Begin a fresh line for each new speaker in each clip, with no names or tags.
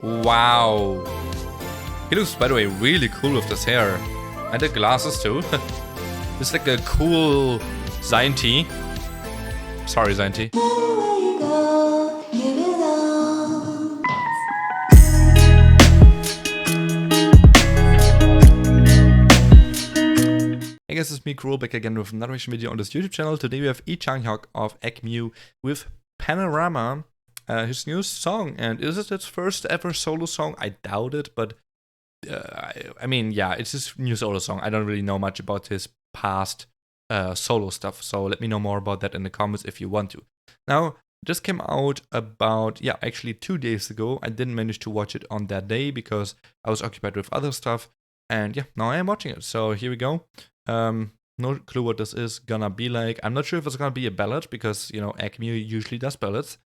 Wow. He looks, by the way, really cool with this hair. And the glasses too. It's like a cool Zainty. Sorry, Zainty. Hey guys, it's me, Cruel, back again with another reaction video on this YouTube channel. Today we have LEE CHANHYUK of AKMU with Panorama, his new song. And is it his first ever solo song? I doubt it, but I mean, yeah, it's his new solo song. I don't really know much about his past solo stuff, so let me know more about that in the comments if you want to. Now, this came out about, yeah, actually 2 days ago. I didn't manage to watch it on that day because I was occupied with other stuff. And yeah, now I am watching it, so here we go. No clue what this is gonna be like. I'm not sure if it's gonna be a ballad because, you know, AKMU usually does ballads.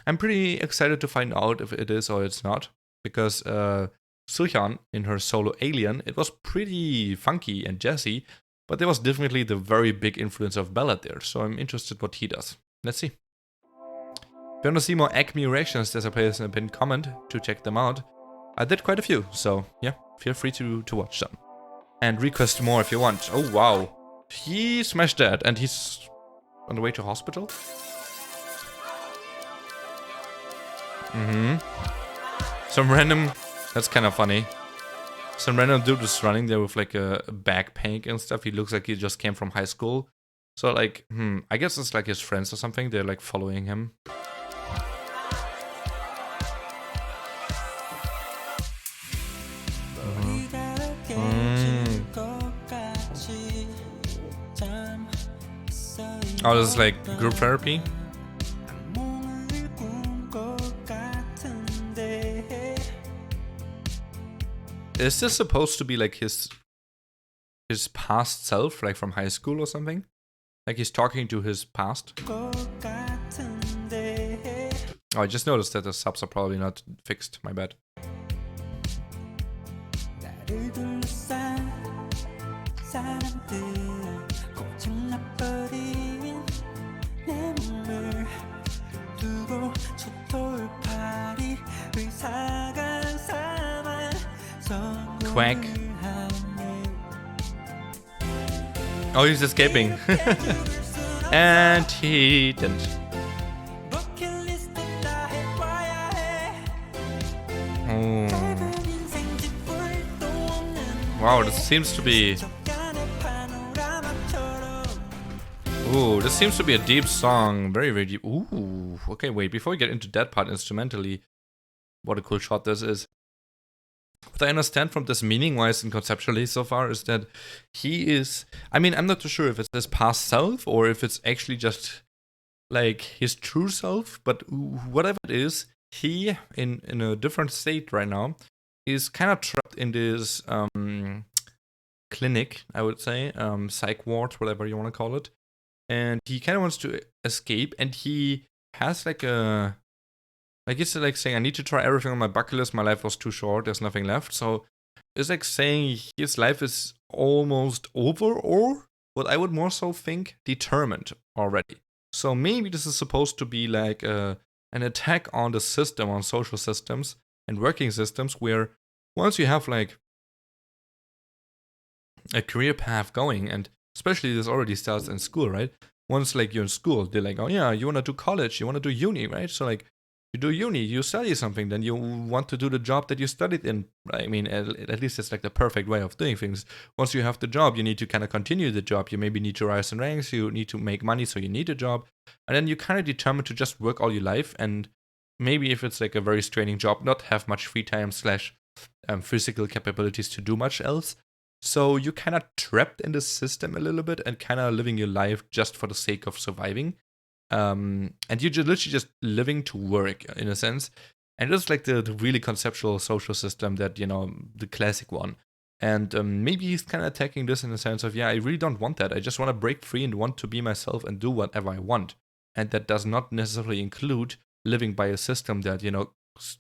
I'm pretty excited to find out if it is or it's not, because Suhyun in her solo Alien, it was pretty funky and jazzy, but there was definitely the very big influence of ballad there, so I'm interested what he does. Let's see. If you want to see more AKMU reactions, there's a place in the pinned comment to check them out. I did quite a few, so yeah, feel free to watch them. And request more if you want. Oh wow, he smashed that, and he's on the way to hospital? Some random... That's kind of funny. Some random dude is running there with like a backpack and stuff. He looks like he just came from high school. So like, I guess it's like his friends or something. They're like following him. Oh, this is like group therapy. Is this supposed to be like his past self, like from high school or something? Like he's talking to his past? Oh, I just noticed that the subs are probably not fixed, my bad. Quack. Oh, he's escaping. And he didn't. Oh. Wow, this seems to be... Ooh, this seems to be a deep song. Very, very deep. Ooh. Okay, wait, before we get into that part instrumentally, what a cool shot this is. What I understand from this meaning-wise and conceptually so far is that he is... I mean, I'm not too sure if it's his past self or if it's actually just like his true self, but whatever it is, he, in a different state right now, is kind of trapped in this clinic, I would say, psych ward, whatever you want to call it. And he kind of wants to escape, and he has like a... Like it's like saying, I need to try everything on my bucket list, my life was too short, there's nothing left. So it's like saying his life is almost over, or what I would more so think, determined already. So maybe this is supposed to be like an attack on the system, on social systems and working systems, where once you have like a career path going, and especially this already starts in school, right? Once like you're in school, they're like, oh yeah, you want to do college, you want to do uni, right? So like, you do uni, you study something, then you want to do the job that you studied in. I mean, at least it's like the perfect way of doing things. Once you have the job, you need to kind of continue the job. You maybe need to rise in ranks, you need to make money, so you need a job. And then you kind of determine to just work all your life, and maybe if it's like a very straining job, not have much free time / physical capabilities to do much else. So you're kind of trapped in the system a little bit and kind of living your life just for the sake of surviving. And you're literally just living to work in a sense. And it's like the really conceptual social system that, you know, the classic one. And maybe he's kind of attacking this in the sense of, yeah, I really don't want that. I just want to break free and want to be myself and do whatever I want. And that does not necessarily include living by a system that, you know,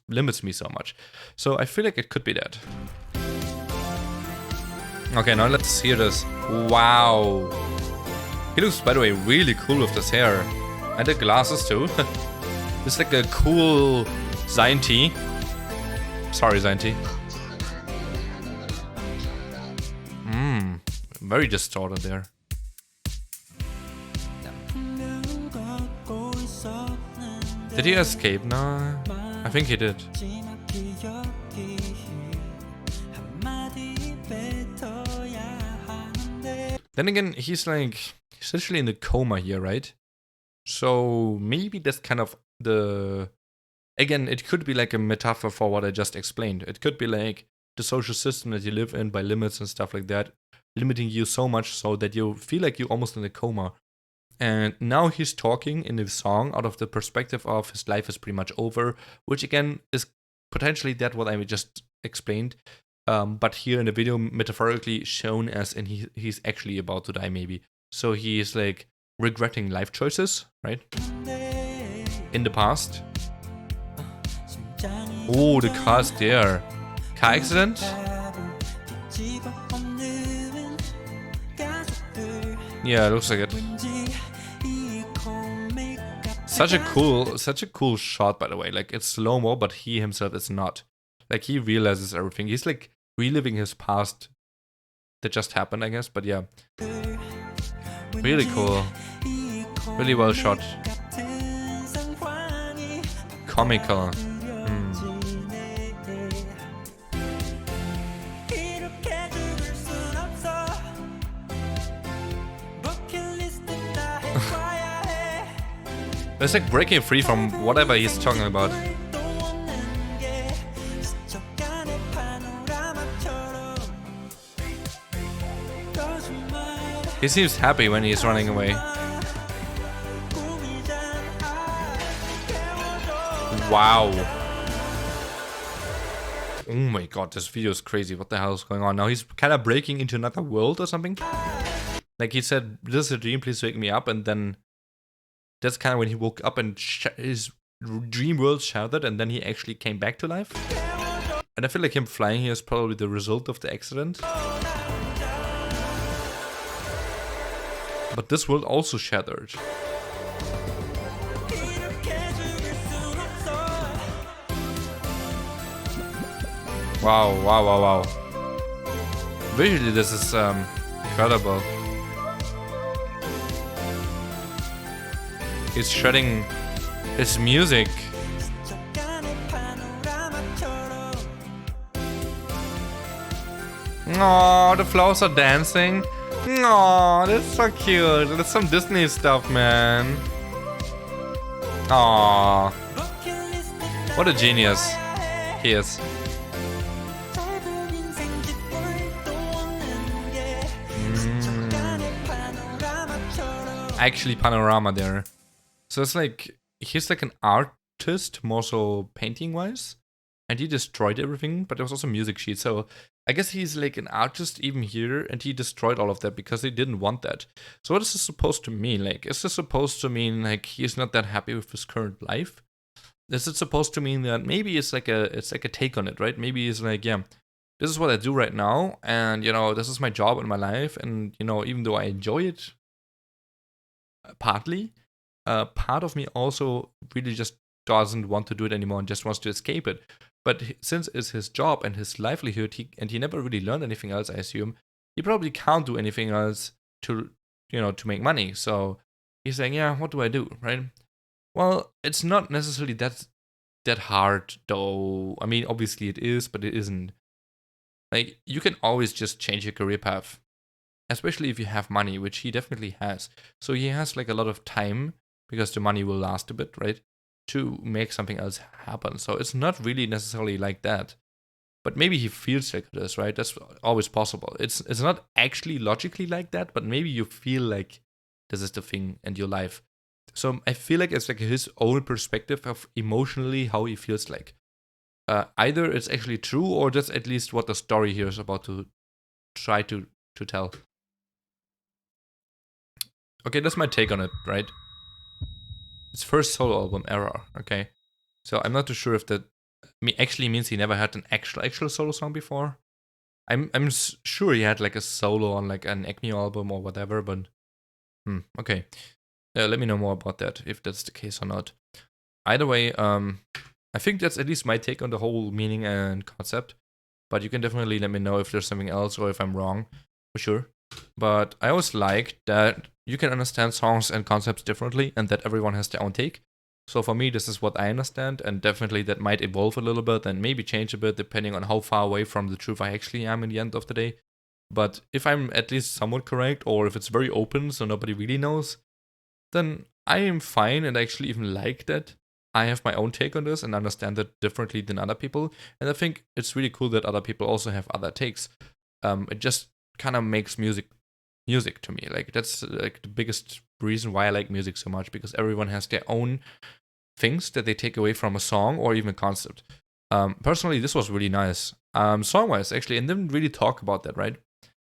limits me so much. So I feel like it could be that. Okay, now let's hear this. Wow. He looks, by the way, really cool with this hair. And the glasses too. It's like a cool Zainty. Sorry, Zanti. Very distorted there. Did he escape? No, I think he did. Then again, he's essentially in a coma here, right? So maybe that's kind of again, it could be like a metaphor for what I just explained. It could be like the social system that you live in by limits and stuff like that, limiting you so much so that you feel like you're almost in a coma. And now he's talking in the song out of the perspective of his life is pretty much over, which again is potentially that what I just explained. But here in the video, metaphorically shown as in he's actually about to die, maybe. So he is like regretting life choices, right? In the past. Oh, the car's there. Car accident? Yeah, looks like it. Such a cool shot, by the way. Like, it's slow-mo, but he himself is not. Like, he realizes everything. He's like reliving his past that just happened, I guess. But yeah, really cool, really well shot, comical. It's like breaking free from whatever he's talking about. He seems happy when he's running away. Wow. Oh my god, this video is crazy. What the hell is going on? Now he's kind of breaking into another world or something. Like he said, this is a dream, please wake me up. And then that's kind of when he woke up and his dream world shattered and then he actually came back to life. And I feel like him flying here is probably the result of the accident. But this world also shattered. Wow, wow, wow, wow. Visually this is incredible. He's shredding his music. Oh, the flowers are dancing. Oh, that's so cute. That's some Disney stuff, man. Oh, what a genius he is. Actually, panorama there. So it's like he's like an artist, more so painting wise, and he destroyed everything. But there was also music sheet, so I guess he's like an artist even here, and he destroyed all of that because they didn't want that. So what is this supposed to mean? Like, is this supposed to mean like he's not that happy with his current life? Is it supposed to mean that maybe it's like a take on it, right? Maybe it's like, yeah, this is what I do right now, and you know, this is my job in my life, and you know, even though I enjoy it partly, part of me also really just doesn't want to do it anymore and just wants to escape it. But since it's his job and his livelihood, he never really learned anything else, I assume, he probably can't do anything else to, you know, to make money. So he's saying, yeah, what do I do, right? Well, it's not necessarily that hard, though. I mean, obviously it is, but it isn't. Like, you can always just change your career path, especially if you have money, which he definitely has. So he has like a lot of time, because the money will last a bit, right, to make something else happen. So it's not really necessarily like that. But maybe he feels like it is, right? That's always possible. It's not actually logically like that, but maybe you feel like this is the thing in your life. So I feel like it's like his own perspective of emotionally how he feels like. Either it's actually true, or that's at least what the story here is about to try to tell. Okay, that's my take on it, right? His first solo album, Error, okay? So I'm not too sure if that actually means he never had an actual solo song before. I'm sure he had like a solo on like an AKMU album or whatever, but okay. Let me know more about that, if that's the case or not. Either way, I think that's at least my take on the whole meaning and concept. But you can definitely let me know if there's something else or if I'm wrong, for sure. But I always like that you can understand songs and concepts differently and that everyone has their own take. So for me, this is what I understand, and definitely that might evolve a little bit and maybe change a bit depending on how far away from the truth I actually am in the end of the day. But if I'm at least somewhat correct, or if it's very open so nobody really knows, then I am fine and I actually even like that I have my own take on this and understand it differently than other people. And I think it's really cool that other people also have other takes. It just kind of makes music to me. Like that's like the biggest reason why I like music so much, because everyone has their own things that they take away from a song or even concept. Personally, this was really nice. Song-wise, actually, and didn't really talk about that, right?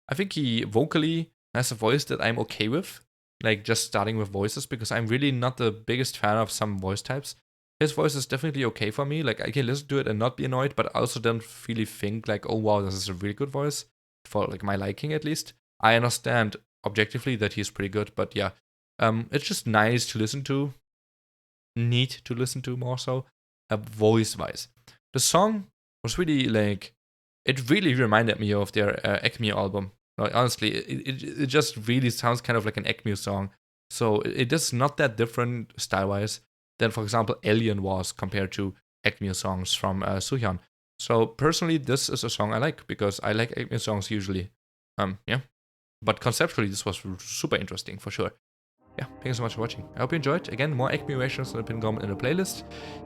I think he vocally has a voice that I'm okay with, like just starting with voices, because I'm really not the biggest fan of some voice types. His voice is definitely okay for me. Like I can listen to it and not be annoyed, but I also don't really think like, oh wow, this is a really good voice for like my liking at least. I understand objectively that he's pretty good, but yeah, it's just nice to listen to. Neat to listen to more so, voice-wise. The song was really like, it really reminded me of their AKMU album. Like, honestly, it just really sounds kind of like an AKMU song. So it is not that different style-wise than, for example, Alien was compared to AKMU songs from Suhyun. So personally, this is a song I like because I like AKMU songs usually. Yeah. But conceptually, this was super interesting for sure. Yeah, thank you so much for watching. I hope you enjoyed. Again, more AKMU reactions on the pinned comment in the playlist.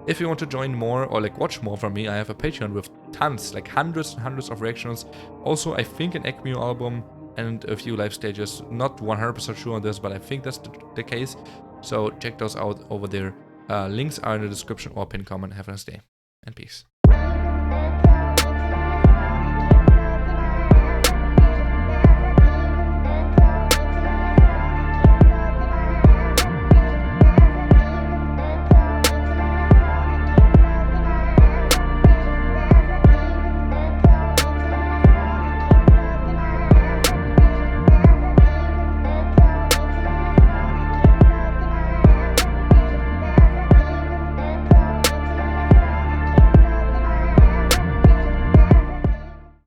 If you want to join more or like watch more from me, I have a Patreon with tons, like hundreds and hundreds of reactions. Also, I think an AKMU album and a few live stages. Not 100% sure on this, but I think that's the case. So check those out over there. Links are in the description or pinned comment. Have a nice day and peace.